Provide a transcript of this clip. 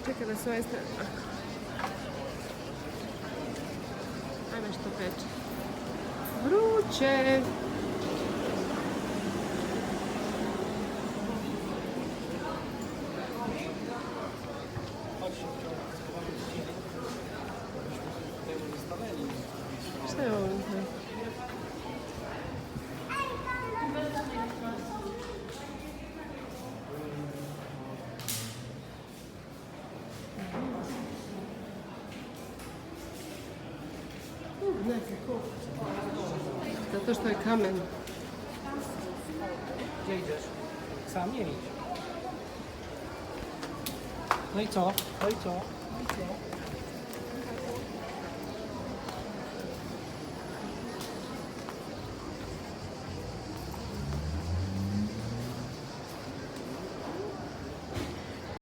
Čekaj da se ovaj strane... Ajme što peče. Vruće! Šta je ovo? Zato što je kamen. Gdzie idziesz? Sam nie idź. No i co? No i co? No i co?